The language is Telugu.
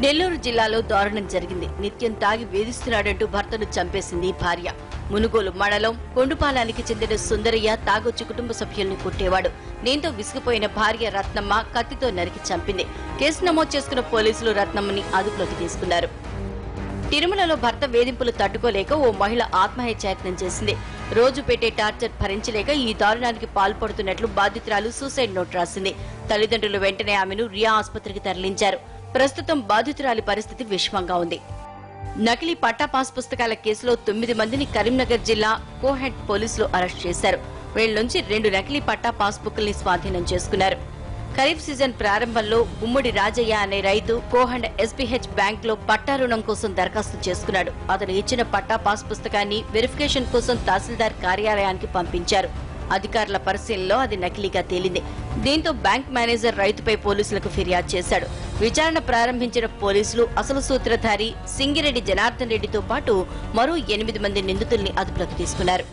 నెల్లూరు జిల్లాలో దారుణం జరిగింది. నిత్యం తాగి వేధిస్తున్నాడంటూ భర్తను చంపేసింది భార్య. మునుగోలు మండలం కొండుపాలానికి చెందిన సుందరయ్య తాగొచ్చి కుటుంబ సభ్యుల్ని కొట్టేవాడు. దీంతో విసిగిపోయిన భార్య రత్నమ్మ కత్తితో నరికి చంపింది. కేసు నమోదు చేసుకున్న పోలీసులు రత్నమ్మని అదుపులోకి తీసుకున్నారు. తిరుమలలో భర్త వేధింపులు తట్టుకోలేక ఓ మహిళ ఆత్మహత్యాయత్నం చేసింది. రోజు పెట్టే టార్చర్ భరించలేక ఈ దారుణానికి పాల్పడుతున్నట్లు బాధితురాలు సూసైడ్ నోట్ రాసింది. తల్లిదండ్రులు వెంటనే ఆమెను రియా ఆసుపత్రికి తరలించారు. ప్రస్తుతం బాధితురాలి పరిస్థితి విషమంగా ఉంది. నకిలీ పట్టా పాస్ పుస్తకాల కేసులో 9 మందిని కరీంనగర్ జిల్లా కోహెడ్ పోలీసులు అరెస్ట్ చేశారు. వీళ్ల నుంచి 2 నకిలీ పట్టా పాస్ బుక్ల్ని స్వాధీనం చేసుకున్నారు. ఖరీఫ్ సీజన్ ప్రారంభంలో గుమ్మడి రాజయ్య అనే రైతు కోహండ్ ఎస్బీహెచ్ బ్యాంక్ లో పట్టా రుణం కోసం దరఖాస్తు చేసుకున్నాడు. అతను ఇచ్చిన పట్టా పాస్ పుస్తకాన్ని వెరిఫికేషన్ కోసం తహసీల్దార్ కార్యాలయానికి పంపించారు. అధికారుల పరిశీలనలో అది నకిలీగా తేలింది. దీంతో బ్యాంక్ మేనేజర్ రైతుపై పోలీసులకు ఫిర్యాదు చేశాడు. విచారణ ప్రారంభించిన పోలీసులు అసలు సూత్రధారి సింగిరెడ్డి జనార్దన్ రెడ్డితో పాటు మరో 8 మంది నిందితుల్ని అదుపులోకి తీసుకున్నారు.